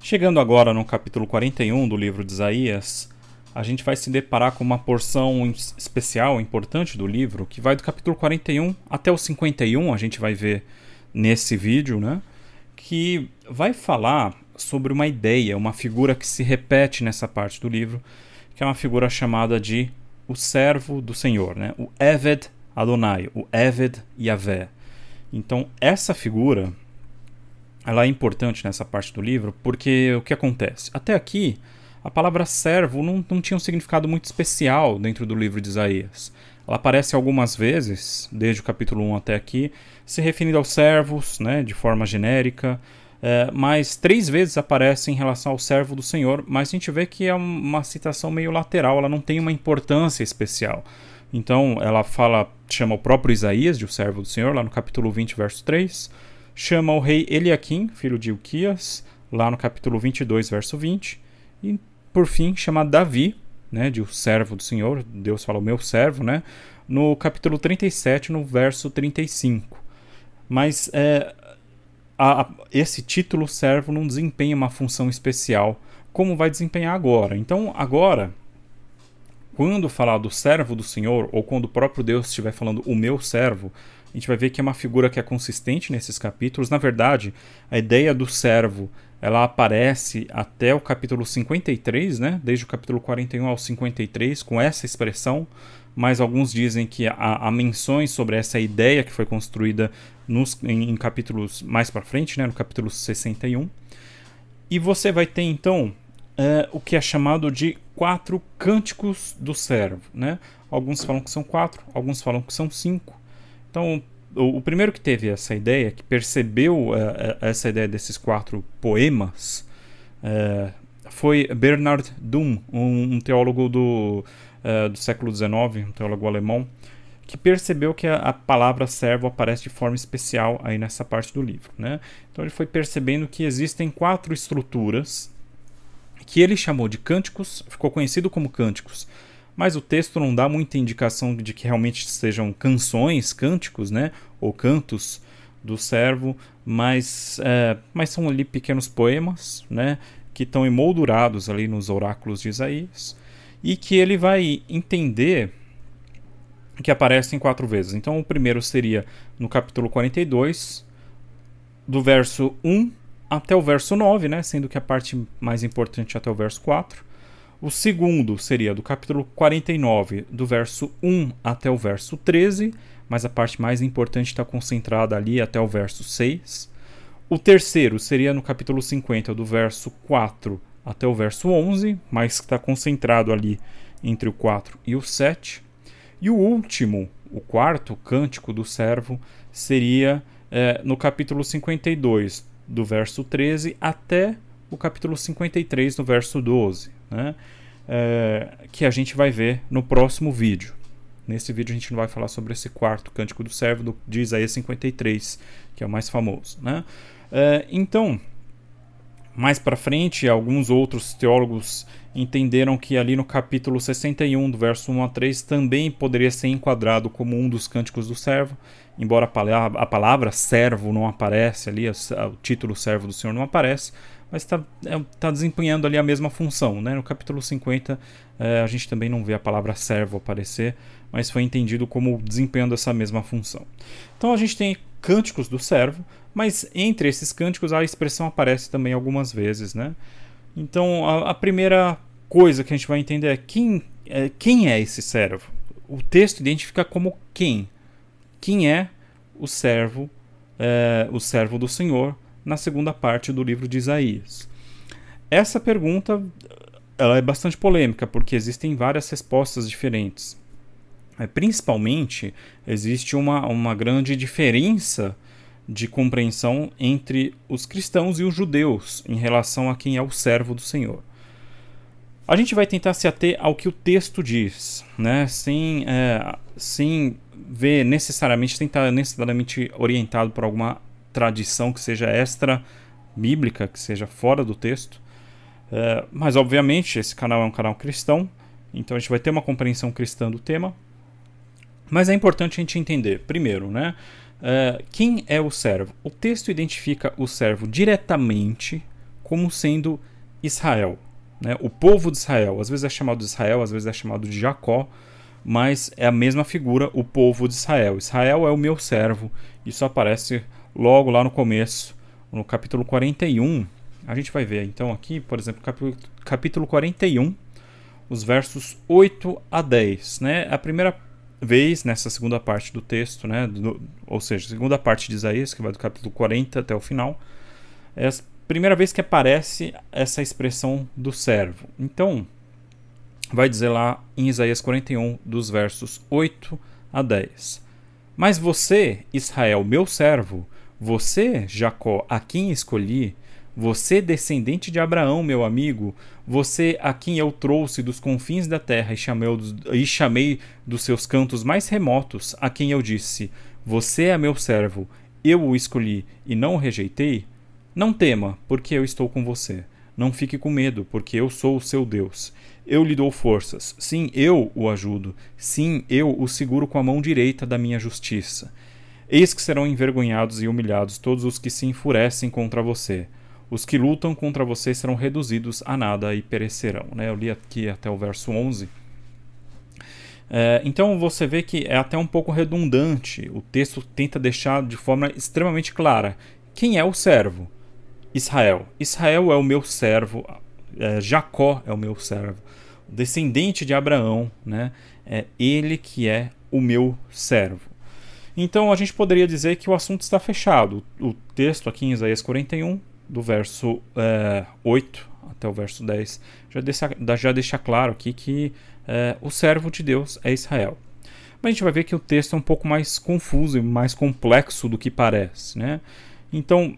Chegando agora no capítulo 41 do livro de Isaías, a gente vai se deparar com uma porção especial, importante do livro, que vai do capítulo 41 até o 51, a gente vai ver nesse vídeo, né? Que vai falar sobre uma ideia, uma figura que se repete nessa parte do livro, que é uma figura chamada de o servo do Senhor, né? O Eved Adonai, o Eved Yahvé. Então, essa figura, ela é importante nessa parte do livro, porque o que acontece? Até aqui, a palavra servo não tinha um significado muito especial dentro do livro de Isaías. Ela aparece algumas vezes, desde o capítulo 1 até aqui, se referindo aos servos, né, de forma genérica, mas 3 vezes aparece em relação ao servo do Senhor, mas a gente vê que é uma citação meio lateral, ela não tem uma importância especial. Então ela chama o próprio Isaías de o servo do Senhor, lá no capítulo 20, verso 3, chama o rei Eliaquim, filho de Ilquias, lá no capítulo 22, verso 20, e por fim chama Davi, né, de o servo do Senhor, Deus fala o meu servo, né, no capítulo 37, no verso 35. Mas esse título servo não desempenha uma função especial, como vai desempenhar agora. Então, agora, quando falar do servo do Senhor, ou quando o próprio Deus estiver falando o meu servo, a gente vai ver que é uma figura que é consistente nesses capítulos. Na verdade, a ideia do servo, ela aparece até o capítulo 53, né? Desde o capítulo 41 ao 53, com essa expressão, mas alguns dizem que há menções sobre essa ideia que foi construída em capítulos mais para frente, né? No capítulo 61. E você vai ter, então, o que é chamado de 4 cânticos do servo, né? Alguns falam que são 4, alguns falam que são 5. Então, o primeiro que teve essa ideia, que percebeu essa ideia desses 4 poemas, foi Bernard Doom, um teólogo do século XIX, um teólogo alemão, que percebeu que a palavra servo aparece de forma especial aí nessa parte do livro, né? Então ele foi percebendo que existem 4 estruturas que ele chamou de cânticos, ficou conhecido como cânticos, mas o texto não dá muita indicação de que realmente sejam canções, cânticos, né, ou cantos do servo, mas são ali pequenos poemas, né, que estão emoldurados ali nos oráculos de Isaías, e que ele vai entender que aparecem 4 vezes. Então o primeiro seria no capítulo 42, do verso 1 até o verso 9, né, sendo que a parte mais importante é até o verso 4. O segundo seria do capítulo 49, do verso 1 até o verso 13, mas a parte mais importante está concentrada ali até o verso 6. O terceiro seria no capítulo 50, do verso 4 até o verso 11, mas está concentrado ali entre o 4 e o 7. E o último, o quarto cântico do servo, seria no capítulo 52, do verso 13 até o capítulo 53, no verso 12, né? Que a gente vai ver no próximo vídeo. Nesse vídeo a gente não vai falar sobre esse quarto cântico do servo de Isaías 53, que é o mais famoso, né? Então, mais para frente, alguns outros teólogos entenderam que ali no capítulo 61, do verso 1 a 3, também poderia ser enquadrado como um dos cânticos do servo, embora a palavra servo não aparece ali, o título servo do Senhor não aparece, mas está desempenhando ali a mesma função, né? No capítulo 50 a gente também não vê a palavra servo aparecer, mas foi entendido como desempenhando essa mesma função. Então a gente tem cânticos do servo, mas entre esses cânticos a expressão aparece também algumas vezes, né? Então a primeira coisa que a gente vai entender é quem é esse servo. O texto identifica como quem. Quem é o servo do Senhor, na segunda parte do livro de Isaías. Essa pergunta ela é bastante polêmica, porque existem várias respostas diferentes. Principalmente, existe uma grande diferença de compreensão entre os cristãos e os judeus em relação a quem é o servo do Senhor. A gente vai tentar se ater ao que o texto diz, né? Sem ver tentar necessariamente orientado por alguma tradição que seja extra bíblica, que seja fora do texto, mas obviamente esse canal é um canal cristão, então a gente vai ter uma compreensão cristã do tema, mas é importante a gente entender, primeiro, né, quem é o servo. O texto identifica o servo diretamente como sendo Israel, né? O povo de Israel. Às vezes é chamado de Israel, às vezes é chamado de Jacó, mas é a mesma figura, o povo de Israel. Israel é o meu servo. Isso aparece logo lá no começo, no capítulo 41. A gente vai ver então aqui, por exemplo, capítulo 41, os versos 8 a 10, né? A primeira vez nessa segunda parte do texto, né? Ou seja, segunda parte de Isaías, que vai do capítulo 40 até o final, é a primeira vez que aparece essa expressão do servo. Então, vai dizer lá em Isaías 41, dos versos 8 a 10. Mas você, Israel, meu servo, você, Jacó, a quem escolhi, você, descendente de Abraão, meu amigo, você a quem eu trouxe dos confins da terra e chamei dos seus cantos mais remotos, a quem eu disse, você é meu servo, eu o escolhi e não o rejeitei, não tema, porque eu estou com você. Não fique com medo, porque eu sou o seu Deus. Eu lhe dou forças. Sim, eu o ajudo. Sim, eu o seguro com a mão direita da minha justiça. Eis que serão envergonhados e humilhados todos os que se enfurecem contra você. Os que lutam contra você serão reduzidos a nada e perecerão. Eu li aqui até o verso 11. Então você vê que é até um pouco redundante. O texto tenta deixar de forma extremamente clara. Quem é o servo? Israel. Israel é o meu servo. Jacó é o meu servo. O descendente de Abraão, né? É ele que é o meu servo. Então a gente poderia dizer que o assunto está fechado. O texto aqui em Isaías 41, do verso 8 até o verso 10, já deixa claro aqui que o servo de Deus é Israel. Mas a gente vai ver que o texto é um pouco mais confuso e mais complexo do que parece, né? Então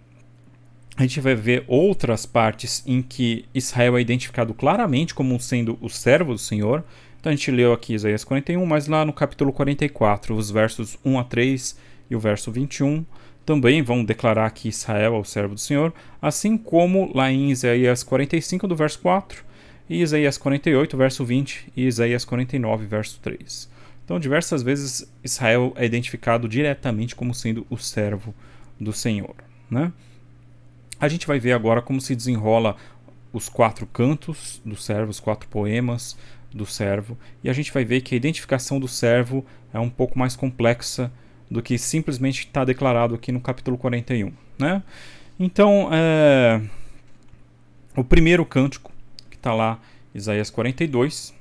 a gente vai ver outras partes em que Israel é identificado claramente como sendo o servo do Senhor. Então a gente leu aqui Isaías 41, mas lá no capítulo 44, os versos 1 a 3 e o verso 21, também vão declarar que Israel é o servo do Senhor, assim como lá em Isaías 45, do verso 4, e Isaías 48, verso 20, e Isaías 49, verso 3. Então diversas vezes Israel é identificado diretamente como sendo o servo do Senhor, né? A gente vai ver agora como se desenrola os 4 cantos do servo, os 4 poemas do servo, e a gente vai ver que a identificação do servo é um pouco mais complexa do que simplesmente está declarado aqui no capítulo 41, né? Então, o primeiro cântico, que está lá, Isaías 42,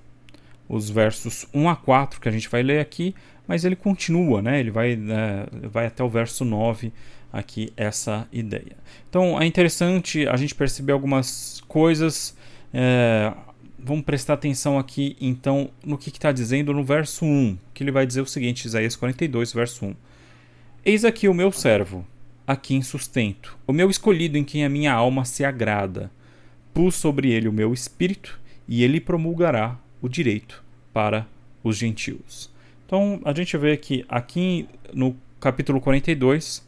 os versos 1 a 4, que a gente vai ler aqui, mas ele continua, né? Ele vai até o verso 9, aqui essa ideia. Então é interessante a gente perceber algumas coisas. Vamos prestar atenção aqui então no que está dizendo no verso 1, que ele vai dizer o seguinte, Isaías 42, verso 1. Eis aqui o meu servo, a quem sustento, o meu escolhido em quem a minha alma se agrada. Pus sobre ele o meu espírito e ele promulgará o direito para os gentios. Então a gente vê que aqui no capítulo 42,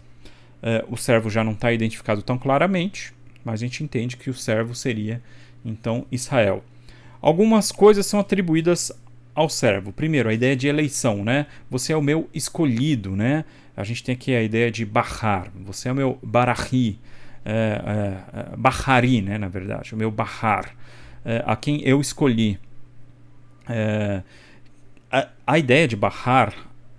o servo já não está identificado tão claramente, mas a gente entende que o servo seria, então, Israel. Algumas coisas são atribuídas ao servo. Primeiro, a ideia de eleição, né? Você é o meu escolhido, né? A gente tem aqui a ideia de Bahar. Você é o meu Barahi, Bahari, né? Na verdade, o meu Bahar, a quem eu escolhi. A ideia de Bahar,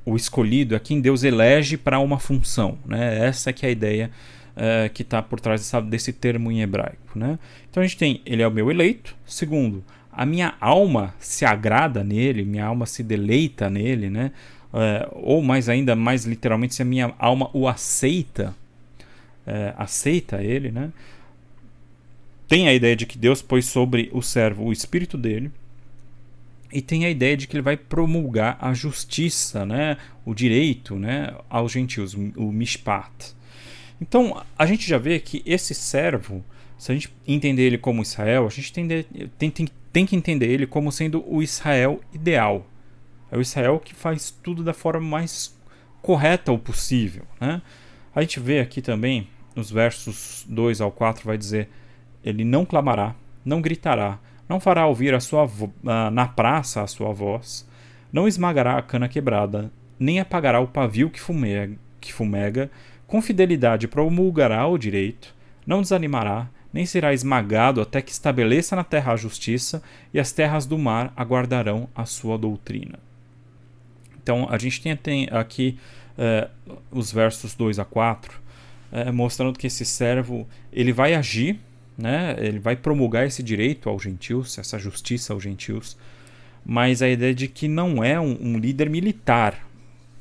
o escolhido, é quem Deus elege para uma função, né? Essa que é a ideia que está por trás desse termo em hebraico, né? Então a gente tem, ele é o meu eleito. Segundo, a minha alma se agrada nele, minha alma se deleita nele, né? Ou mais ainda, mais literalmente, se a minha alma o aceita, aceita ele, né? Tem a ideia de que Deus pôs sobre o servo o espírito dele, e tem a ideia de que ele vai promulgar a justiça, né? O direito, né? Aos gentios, o mishpat. Então a gente já vê que esse servo, se a gente entender ele como Israel, a gente tem que entender ele como sendo o Israel ideal. É o Israel que faz tudo da forma mais correta o possível, né? A gente vê aqui também, nos versos 2 ao 4, vai dizer: ele não clamará, não gritará, não fará ouvir na praça a sua voz, não esmagará a cana quebrada, nem apagará o pavio que fumega, com fidelidade promulgará o direito, não desanimará, nem será esmagado até que estabeleça na terra a justiça, e as terras do mar aguardarão a sua doutrina. Então a gente tem aqui os versos 2 a 4, mostrando que esse servo ele vai agir, né? Ele vai promulgar esse direito aos gentios, essa justiça aos gentios, mas a ideia de que não é um líder militar,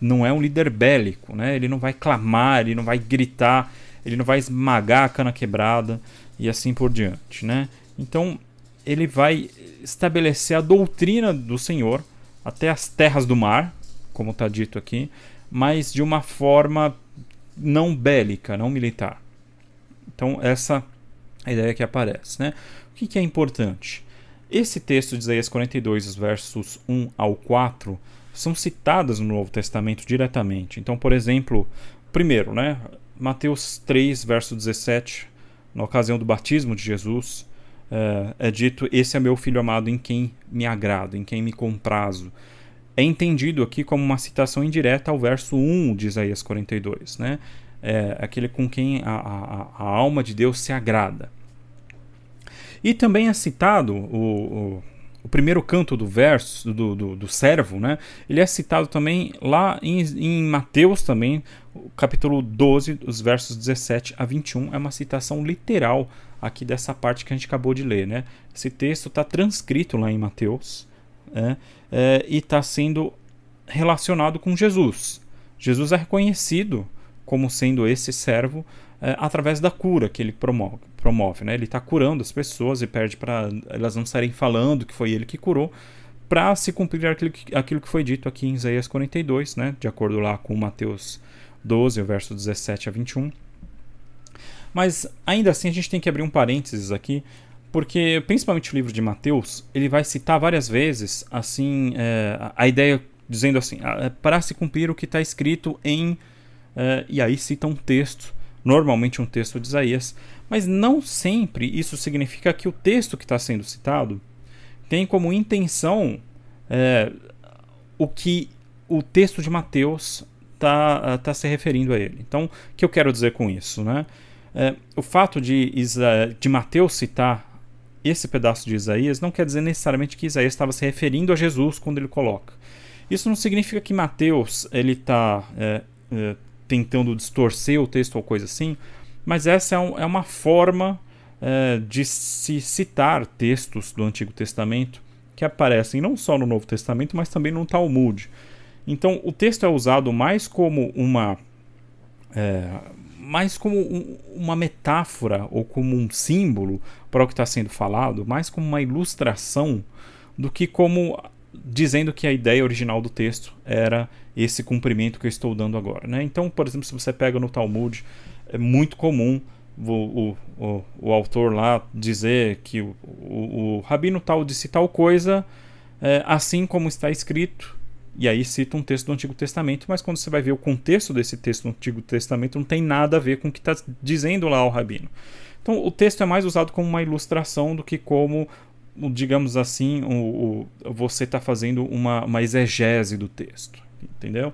não é um líder bélico, né? Ele não vai clamar, ele não vai gritar, ele não vai esmagar a cana quebrada e assim por diante, né? Então ele vai estabelecer a doutrina do Senhor até as terras do mar, como está dito aqui, mas de uma forma não bélica, não militar. Então essa é a ideia que aparece, né? O que é importante? Esse texto de Isaías 42, os versos 1 ao 4, são citadas no Novo Testamento diretamente. Então, por exemplo, primeiro, né, Mateus 3, verso 17, na ocasião do batismo de Jesus, é dito: esse é meu filho amado em quem me agrado, em quem me comprazo. É entendido aqui como uma citação indireta ao verso 1 de Isaías 42, né? Aquele com quem a alma de Deus se agrada. E também é citado o primeiro canto do verso do servo, né? Ele é citado também lá em Mateus também, capítulo 12, os versos 17 a 21. É uma citação literal aqui dessa parte que a gente acabou de ler, né? Esse texto está transcrito lá em Mateus, e está sendo relacionado com Jesus. Jesus é reconhecido como sendo esse servo através da cura que ele promove, né? Ele está curando as pessoas e pede para elas não estarem falando que foi ele que curou, para se cumprir aquilo que foi dito aqui em Isaías 42, né? De acordo lá com Mateus 12, verso 17 a 21. Mas ainda assim a gente tem que abrir um parênteses aqui, porque principalmente o livro de Mateus, ele vai citar várias vezes assim, a ideia dizendo assim, para se cumprir o que está escrito em... e aí cita um texto, normalmente um texto de Isaías, mas não sempre isso significa que o texto que está sendo citado tem como intenção o que o texto de Mateus está se referindo a ele. Então, o que eu quero dizer com isso, né? O fato de Mateus citar esse pedaço de Isaías não quer dizer necessariamente que Isaías estava se referindo a Jesus quando ele coloca. Isso não significa que Mateus ele está tentando distorcer o texto ou coisa assim, mas essa é uma forma de se citar textos do Antigo Testamento que aparecem não só no Novo Testamento, mas também no Talmud. Então o texto é usado mais como uma metáfora ou como um símbolo para o que está sendo falado, mais como uma ilustração do que como dizendo que a ideia original do texto era esse cumprimento que eu estou dando agora, né? Então, por exemplo, se você pega no Talmud, é muito comum o autor lá dizer que o rabino tal disse tal coisa, assim como está escrito, e aí cita um texto do Antigo Testamento, mas quando você vai ver o contexto desse texto do Antigo Testamento, não tem nada a ver com o que está dizendo lá o rabino. Então o texto é mais usado como uma ilustração do que como, digamos assim, você está fazendo uma exegese do texto, entendeu?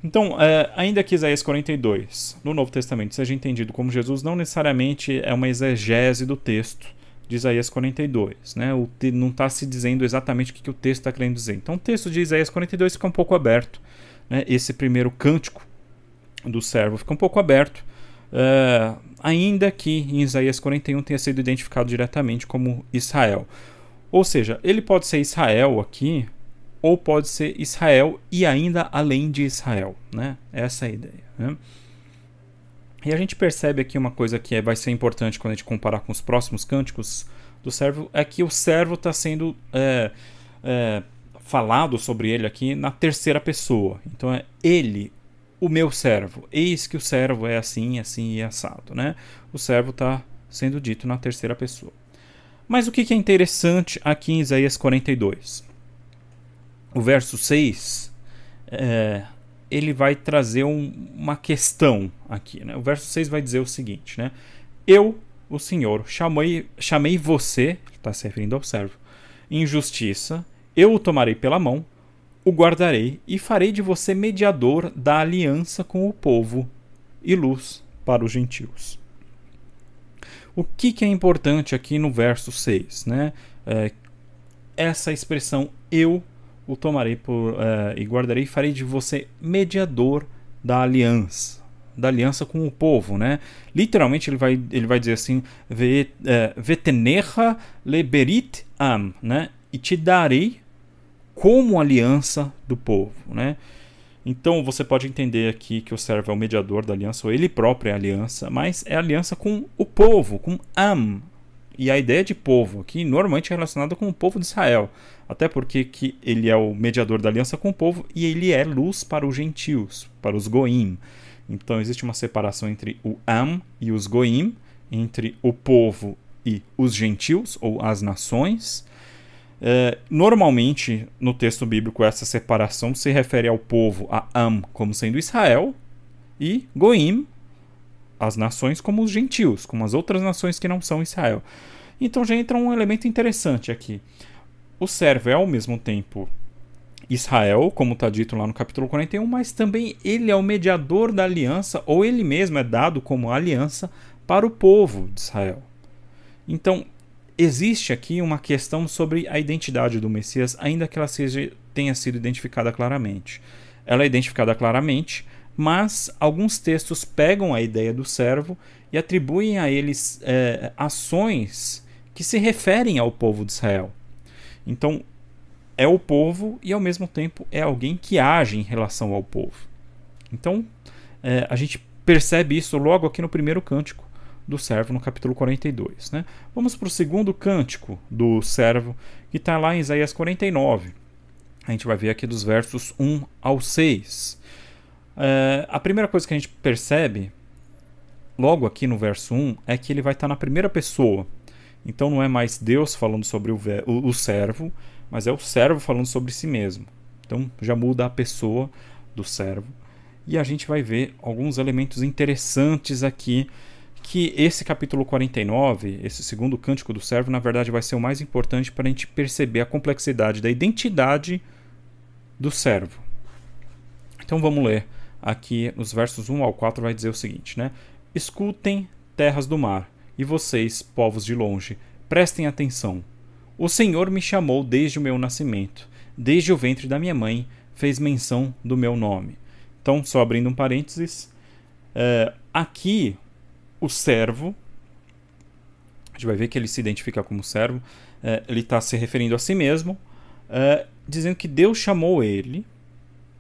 Então, ainda que Isaías 42, no Novo Testamento, seja entendido como Jesus, não necessariamente é uma exegese do texto de Isaías 42, né? Não está se dizendo exatamente o que o texto está querendo dizer. Então o texto de Isaías 42 fica um pouco aberto, né? Esse primeiro cântico do servo fica um pouco aberto, ainda que em Isaías 41 tenha sido identificado diretamente como Israel. Ou seja, ele pode ser Israel aqui, ou pode ser Israel e ainda além de Israel, né? Essa é a ideia, né? E a gente percebe aqui uma coisa que vai ser importante quando a gente comparar com os próximos cânticos do servo, é que o servo está sendo falado sobre ele aqui na terceira pessoa. Então é ele, o meu servo. Eis que o servo é assim, assim e assado, né? O servo está sendo dito na terceira pessoa. Mas o que é interessante aqui em Isaías 42? O verso 6, ele vai trazer uma questão aqui, né? O verso 6 vai dizer o seguinte, né? Eu, o Senhor, chamei você, está se referindo ao servo, em justiça, eu o tomarei pela mão, o guardarei e farei de você mediador da aliança com o povo e luz para os gentios. O que é importante aqui no verso 6, né? Essa expressão, eu o tomarei e guardarei e farei de você mediador da aliança com o povo, né? Literalmente ele vai dizer assim, vetenerra leberit am, né? E te darei como aliança do povo, né? Então você pode entender aqui que o servo é o mediador da aliança, ou ele próprio é a aliança, mas é a aliança com o povo, com am. E a ideia de povo aqui normalmente é relacionada com o povo de Israel, até porque que ele é o mediador da aliança com o povo e ele é luz para os gentios, para os goim. Então existe uma separação entre o am e os goim, entre o povo e os gentios, ou as nações. Normalmente no texto bíblico essa separação se refere ao povo, a am, como sendo Israel, e goim, as nações, como os gentios, como as outras nações que não são Israel. Então já entra um elemento interessante aqui. O servo é ao mesmo tempo Israel, como está dito lá no capítulo 41, mas também ele é o mediador da aliança, ou ele mesmo é dado como aliança para o povo de Israel. Então existe aqui uma questão sobre a identidade do Messias, ainda que ela tenha sido identificada claramente. Ela é identificada claramente, mas alguns textos pegam a ideia do servo e atribuem a eles ações que se referem ao povo de Israel. Então, é o povo e, ao mesmo tempo, é alguém que age em relação ao povo. Então, a gente percebe isso logo aqui no primeiro cântico do servo, no capítulo 42. Né? Vamos para o segundo cântico do servo, que está lá em Isaías 49. A gente vai ver aqui dos versos 1 ao 6. A primeira coisa que a gente percebe logo aqui no verso 1 é que ele vai estar na primeira pessoa. Então não é mais Deus falando sobre o servo, mas é o servo falando sobre si mesmo. Então já muda a pessoa do servo. E a gente vai ver alguns elementos interessantes aqui, que esse capítulo 49, esse segundo cântico do servo, na verdade vai ser o mais importante para a gente perceber a complexidade da identidade do servo. Então vamos ler. Aqui nos versos 1 ao 4 vai dizer o seguinte, né? Escutem, terras do mar, e vocês, povos de longe, prestem atenção. O Senhor me chamou desde o meu nascimento, desde o ventre da minha mãe, fez menção do meu nome. Então, só abrindo um parênteses, aqui o servo, a gente vai ver que ele se identifica como servo, ele está se referindo a si mesmo, dizendo que Deus chamou ele,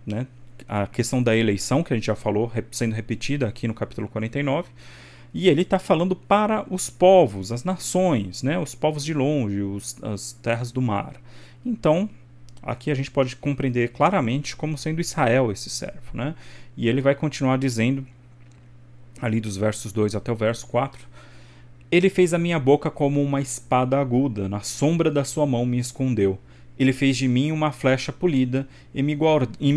né? A questão da eleição, que a gente já falou, sendo repetida aqui no capítulo 49, e ele está falando para os povos, as nações, né? Os povos de longe, as terras do mar. Então, aqui a gente pode compreender claramente como sendo Israel esse servo, né? E ele vai continuar dizendo, ali dos versos 2 até o verso 4, ele fez a minha boca como uma espada aguda, na sombra da sua mão me escondeu. Ele fez de mim uma flecha polida e me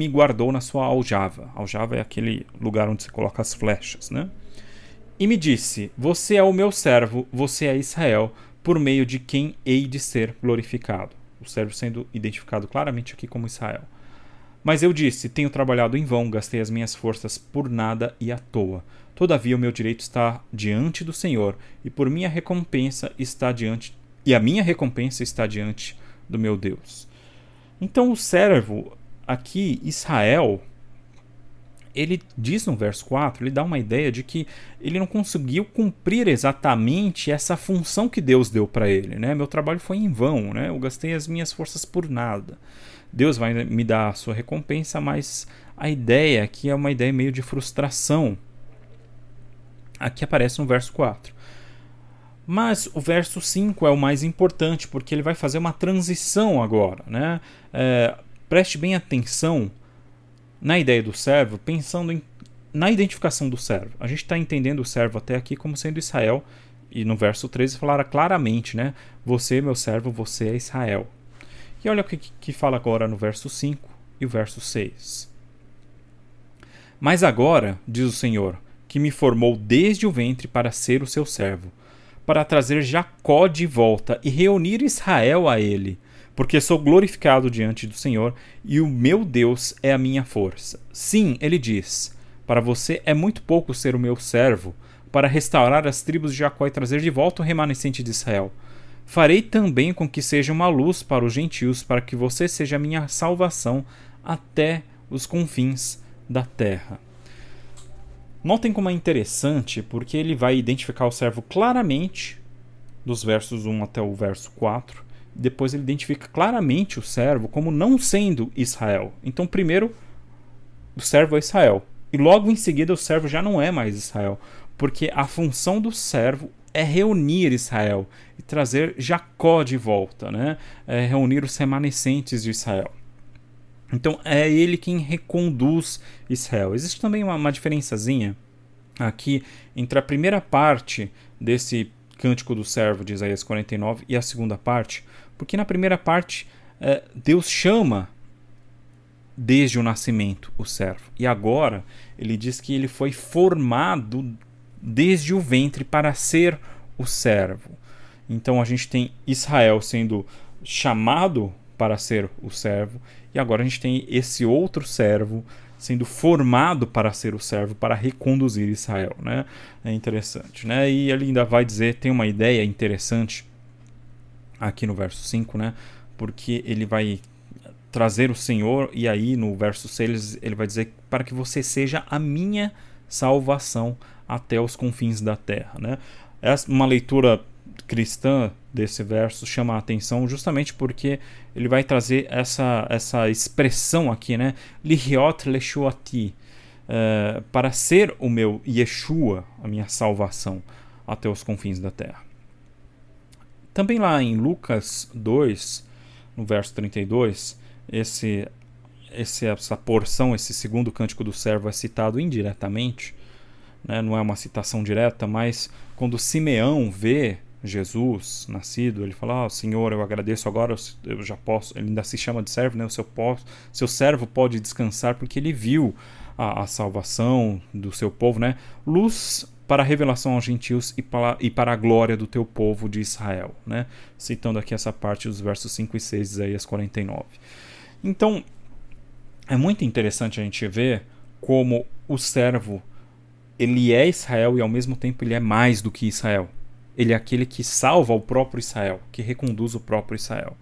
guardou na sua aljava. Aljava é aquele lugar onde se coloca as flechas, né? E me disse, você é o meu servo, você é Israel, por meio de quem hei de ser glorificado. O servo sendo identificado claramente aqui como Israel. Mas eu disse, tenho trabalhado em vão, gastei as minhas forças por nada e à toa. Todavia o meu direito está diante do Senhor, e por minha recompensa está diante, e a minha recompensa está diante do meu Deus. Então o servo aqui, Israel, ele diz no verso 4, ele dá uma ideia de que ele não conseguiu cumprir exatamente essa função que Deus deu para ele, né? Meu trabalho foi em vão, né? Eu gastei as minhas forças por nada. Deus vai me dar a sua recompensa, mas a ideia aqui é uma ideia meio de frustração. Aqui aparece no verso 4. Mas o verso 5 é o mais importante, porque ele vai fazer uma transição agora, né? Preste bem atenção na ideia do servo, pensando na identificação do servo. A gente está entendendo o servo até aqui como sendo Israel, e no verso 13 falará claramente, né? Você, meu servo, você é Israel. E olha o que fala agora no verso 5 e o verso 6. Mas agora, diz o Senhor, que me formou desde o ventre para ser o seu servo, para trazer Jacó de volta e reunir Israel a ele, porque sou glorificado diante do Senhor e o meu Deus é a minha força. Sim, ele diz, para você é muito pouco ser o meu servo, para restaurar as tribos de Jacó e trazer de volta o remanescente de Israel. Farei também com que seja uma luz para os gentios, para que você seja a minha salvação até os confins da terra. Notem como é interessante, porque ele vai identificar o servo claramente, dos versos 1 até o verso 4. Depois ele identifica claramente o servo como não sendo Israel. Então, primeiro, o servo é Israel. E logo em seguida, o servo já não é mais Israel. Porque a função do servo é reunir Israel e trazer Jacó de volta, né? É reunir os remanescentes de Israel. Então é ele quem reconduz Israel. Existe também uma diferençazinha aqui entre a primeira parte desse Cântico do Servo de Isaías 49 e a segunda parte, porque na primeira parte Deus chama desde o nascimento o servo, e agora ele diz que ele foi formado desde o ventre para ser o servo. Então a gente tem Israel sendo chamado para ser o servo, e agora a gente tem esse outro servo sendo formado para ser o servo, para reconduzir Israel, né? É interessante, né? E ele ainda vai dizer, tem uma ideia interessante aqui no verso 5, né? Porque ele vai trazer o Senhor, e aí no verso 6 ele vai dizer para que você seja a minha salvação até os confins da terra, né? Uma leitura cristã desse verso chama a atenção justamente porque ele vai trazer essa expressão aqui, né? Lihiot leshuati, para ser o meu Yeshua, a minha salvação até os confins da terra. Também lá em Lucas 2, no verso 32, essa porção, esse segundo cântico do servo é citado indiretamente, né? Não é uma citação direta, mas quando Simeão vê Jesus nascido, ele fala: Senhor, eu agradeço, agora eu já posso. Ele ainda se chama de servo, né? Seu servo pode descansar porque ele viu a salvação do seu povo, né? Luz para a revelação aos gentios e para a glória do teu povo de Israel, né? Citando aqui essa parte dos versos 5 e 6 de Isaías 49. Então é muito interessante a gente ver como o servo, ele é Israel e ao mesmo tempo ele é mais do que Israel. Ele é aquele que salva o próprio Israel, que reconduz o próprio Israel.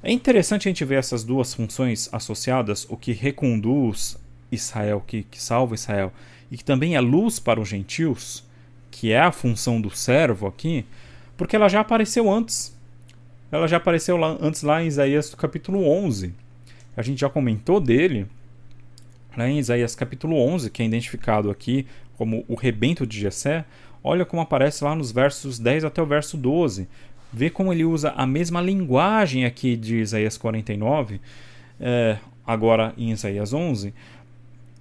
É interessante a gente ver essas duas funções associadas, o que reconduz Israel, que salva Israel, e que também é luz para os gentios, que é a função do servo aqui, porque ela já apareceu antes. Ela já apareceu antes lá em Isaías capítulo 11. A gente já comentou dele lá em Isaías capítulo 11, que é identificado aqui como o rebento de Jessé. Olha como aparece lá nos versos 10 até o verso 12. Vê como ele usa a mesma linguagem aqui de Isaías 49, agora em Isaías 11.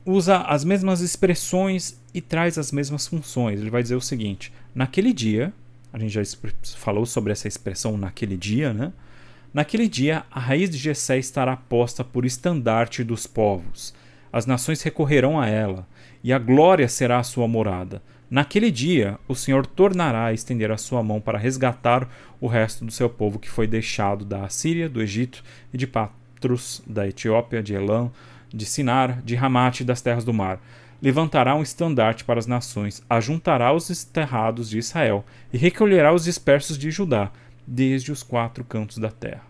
Usa as mesmas expressões e traz as mesmas funções. Ele vai dizer o seguinte: naquele dia, a gente já falou sobre essa expressão naquele dia, né? Naquele dia, a raiz de Jessé estará posta por estandarte dos povos. As nações recorrerão a ela, e a glória será a sua morada. Naquele dia, o Senhor tornará a estender a sua mão para resgatar o resto do seu povo que foi deixado da Assíria, do Egito e de Patros, da Etiópia, de Elã, de Sinar, de Ramate e das terras do mar. Levantará um estandarte para as nações, ajuntará os desterrados de Israel e recolherá os dispersos de Judá, desde os 4 cantos da terra.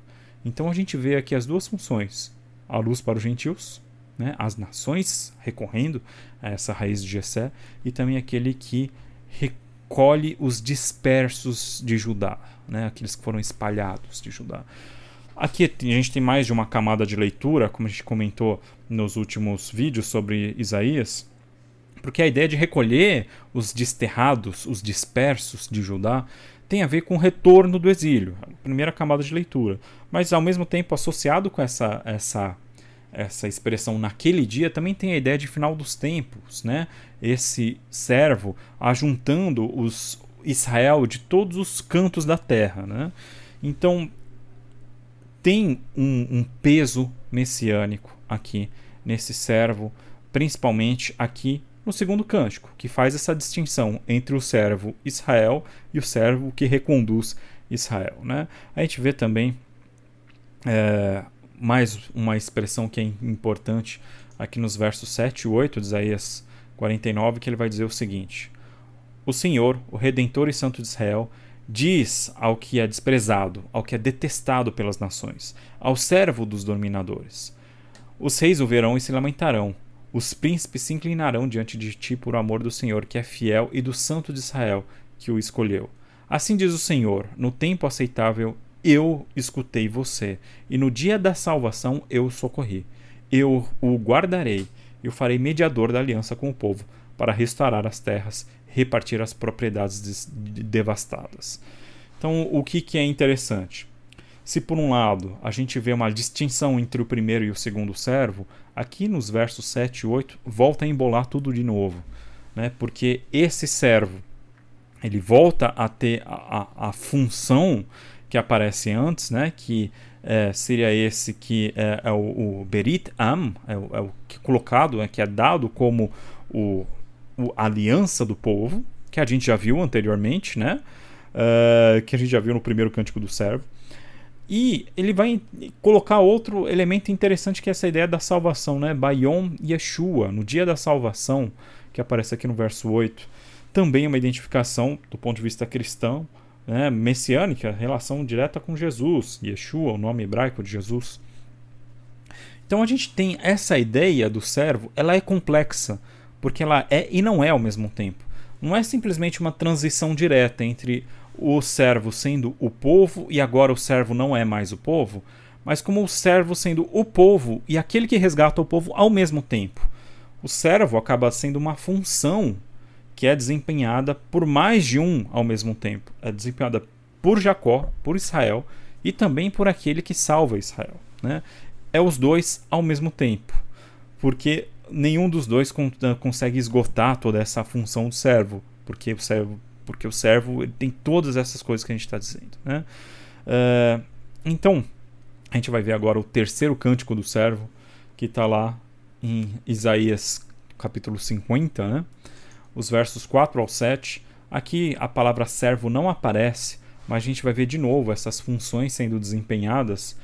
Então a gente vê aqui as duas funções: a luz para os gentios, né, as nações recorrendo a essa raiz de Jessé, e também aquele que recolhe os dispersos de Judá, né, aqueles que foram espalhados de Judá. Aqui a gente tem mais de uma camada de leitura, como a gente comentou nos últimos vídeos sobre Isaías, porque a ideia de recolher os desterrados, os dispersos de Judá, tem a ver com o retorno do exílio, a primeira camada de leitura. Mas ao mesmo tempo, associado com essa expressão naquele dia, também tem a ideia de final dos tempos, né? Esse servo ajuntando os Israel de todos os cantos da terra, né? Então tem um peso messiânico aqui nesse servo, principalmente aqui no segundo cântico, que faz essa distinção entre o servo Israel e o servo que reconduz Israel, né? A gente vê também mais uma expressão que é importante aqui nos versos 7 e 8 de Isaías 49, que ele vai dizer o seguinte: O Senhor, o Redentor e Santo de Israel, diz ao que é desprezado, ao que é detestado pelas nações, ao servo dos dominadores: os reis o verão e se lamentarão, os príncipes se inclinarão diante de ti por amor do Senhor, que é fiel, e do Santo de Israel, que o escolheu. Assim diz o Senhor: no tempo aceitável eu escutei você, e no dia da salvação eu o socorri. Eu o guardarei e o farei mediador da aliança com o povo, para restaurar as terras, repartir as propriedades devastadas. Então, o que é interessante? Se por um lado a gente vê uma distinção entre o primeiro e o segundo servo, aqui nos versos 7 e 8 volta a embolar tudo de novo, né? Porque esse servo ele volta a ter a função que aparece antes, né? Que seria esse que é o Berit Am, é o que colocado, que é dado como a aliança do povo, que a gente já viu anteriormente, né? Que a gente já viu no primeiro cântico do servo. E ele vai colocar outro elemento interessante, que é essa ideia da salvação, né? Bayom Yeshua, no dia da salvação, que aparece aqui no verso 8. Também uma identificação do ponto de vista cristão, né? Messiânica, relação direta com Jesus. Yeshua, o nome hebraico de Jesus. Então a gente tem essa ideia do servo, ela é complexa, porque ela é e não é ao mesmo tempo. Não é simplesmente uma transição direta entre o servo sendo o povo e agora o servo não é mais o povo, mas como o servo sendo o povo e aquele que resgata o povo ao mesmo tempo. O servo acaba sendo uma função que é desempenhada por mais de um ao mesmo tempo. É desempenhada por Jacó, por Israel e também por aquele que salva Israel, né? É os dois ao mesmo tempo, porque nenhum dos dois consegue esgotar toda essa função do servo, porque o servo ele tem todas essas coisas que a gente está dizendo, né? Então, a gente vai ver agora o terceiro cântico do servo, que está lá em Isaías capítulo 50, né? Os versos 4 ao 7. Aqui a palavra servo não aparece, mas a gente vai ver de novo essas funções sendo desempenhadas,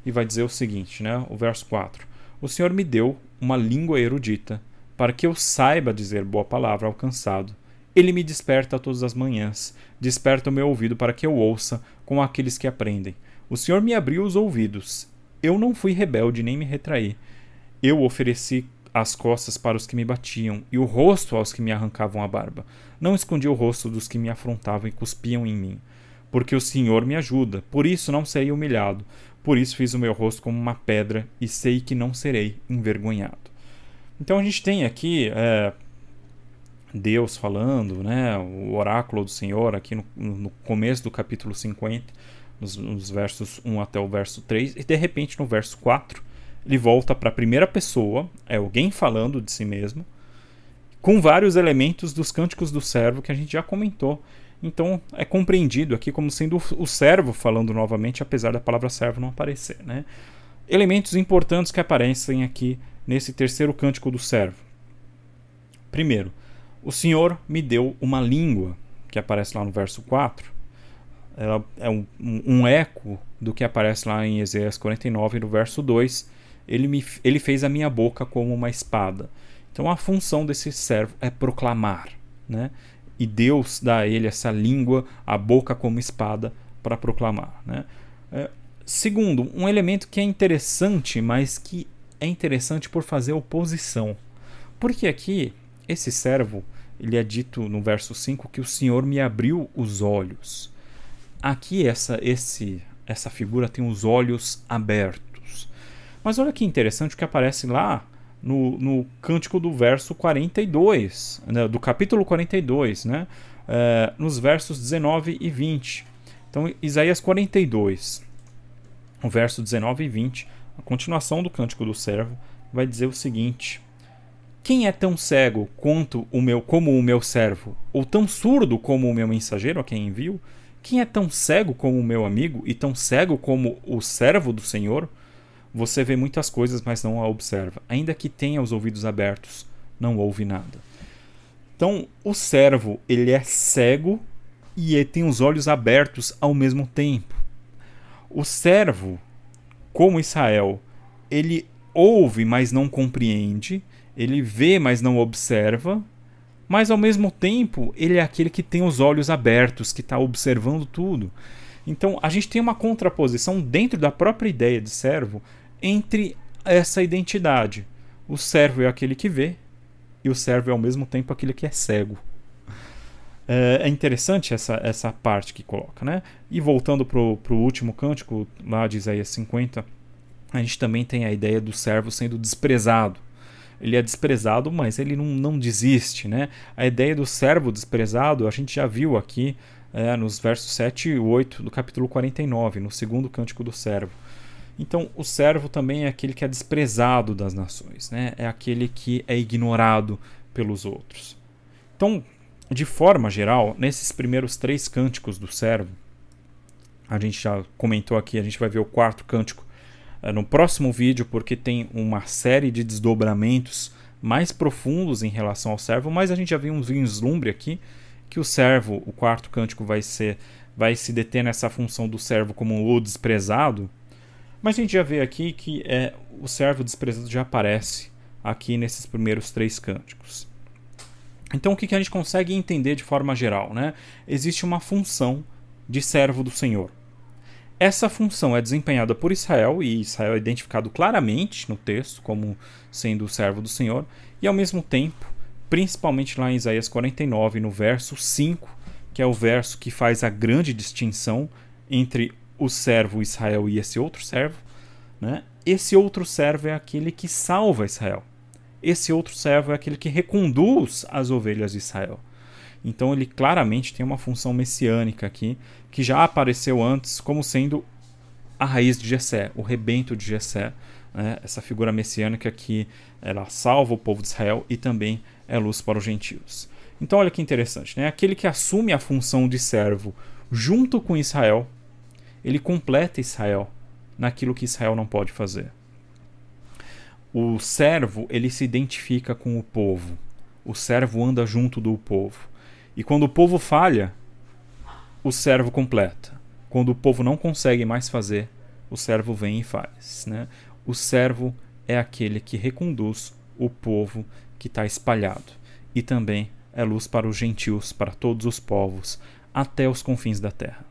e vai dizer o seguinte, né? O verso 4. O Senhor me deu uma língua erudita, para que eu saiba dizer boa palavra ao cansado. Ele me desperta todas as manhãs, desperta o meu ouvido para que eu ouça com aqueles que aprendem. O Senhor me abriu os ouvidos. Eu não fui rebelde nem me retraí. Eu ofereci as costas para os que me batiam e o rosto aos que me arrancavam a barba. Não escondi o rosto dos que me afrontavam e cuspiam em mim. Porque o Senhor me ajuda, por isso não serei humilhado. Por isso fiz o meu rosto como uma pedra e sei que não serei envergonhado. Então a gente tem aqui Deus falando, né, o oráculo do Senhor aqui no começo do capítulo 50, nos versos 1 até o verso 3, e de repente no verso 4 ele volta para a primeira pessoa, é alguém falando de si mesmo, com vários elementos dos cânticos do servo que a gente já comentou. Então é compreendido aqui como sendo o servo falando novamente, apesar da palavra servo não aparecer, né? Elementos importantes que aparecem aqui nesse terceiro cântico do servo. Primeiro, o Senhor me deu uma língua, que aparece lá no verso 4. Ela é um eco do que aparece lá em Isaías 49, no verso 2. Ele fez a minha boca como uma espada. Então a função desse servo é proclamar, né? E Deus dá a ele essa língua, a boca como espada, para proclamar, né? Segundo, um elemento que é interessante, mas que é interessante por fazer oposição. Porque aqui, esse servo, ele é dito no verso 5 que o Senhor me abriu os olhos. Aqui essa figura tem os olhos abertos. Mas olha que interessante o que aparece lá no cântico do verso 42, né, do capítulo 42, né, nos versos 19 e 20. Então, Isaías 42, o verso 19 e 20, a continuação do cântico do servo, vai dizer o seguinte: quem é tão cego como o meu servo, ou tão surdo como o meu mensageiro a quem envio? Quem é tão cego como o meu amigo, e tão cego como o servo do Senhor? Você vê muitas coisas, mas não a observa. Ainda que tenha os ouvidos abertos, não ouve nada. Então, o servo, ele é cego e ele tem os olhos abertos ao mesmo tempo. O servo, como Israel, ele ouve, mas não compreende. Ele vê, mas não observa. mas ao mesmo tempo ele é aquele que tem os olhos abertos, que está observando tudo. Então a gente tem uma contraposição dentro da própria ideia de servo entre essa identidade. O servo é aquele que vê e o servo é ao mesmo tempo aquele que é cego. É interessante essa parte que coloca, né? E voltando para o último cântico, lá de Isaías 50, a gente também tem a ideia do servo sendo desprezado. Ele é desprezado, mas ele não desiste, né? A ideia do servo desprezado a gente já viu aqui nos versos 7 e 8 do capítulo 49, no segundo cântico do servo. Então, o servo também é aquele que é desprezado das nações, né? É aquele que é ignorado pelos outros. Então, de forma geral, nesses primeiros 3 cânticos do servo, a gente já comentou aqui, a gente vai ver o 4º cântico no próximo vídeo, porque tem uma série de desdobramentos mais profundos em relação ao servo, mas a gente já viu um vislumbre aqui, que o servo, o 4º cântico vai se deter nessa função do servo como o desprezado, mas a gente já vê aqui que o servo desprezado já aparece aqui nesses primeiros 3 cânticos. Então o que a gente consegue entender de forma geral, né? Existe uma função de servo do Senhor. Essa função é desempenhada por Israel, e Israel é identificado claramente no texto como sendo o servo do Senhor, e ao mesmo tempo, principalmente lá em Isaías 49, no verso 5, que é o verso que faz a grande distinção entre o servo Israel e esse outro servo, né? Esse outro servo é aquele que salva Israel. Esse outro servo é aquele que reconduz as ovelhas de Israel. Então ele claramente tem uma função messiânica aqui, que já apareceu antes como sendo a raiz de Jessé, o rebento de Jessé, né? Essa figura messiânica que ela salva o povo de Israel e também é luz para os gentios. Então olha que interessante, né? Aquele que assume a função de servo junto com Israel, ele completa Israel naquilo que Israel não pode fazer. O servo, ele se identifica com o povo. O servo anda junto do povo. E quando o povo falha, o servo completa. Quando o povo não consegue mais fazer, o servo vem e faz, né? O servo é aquele que reconduz o povo que está espalhado. E também é luz para os gentios, para todos os povos, até os confins da terra.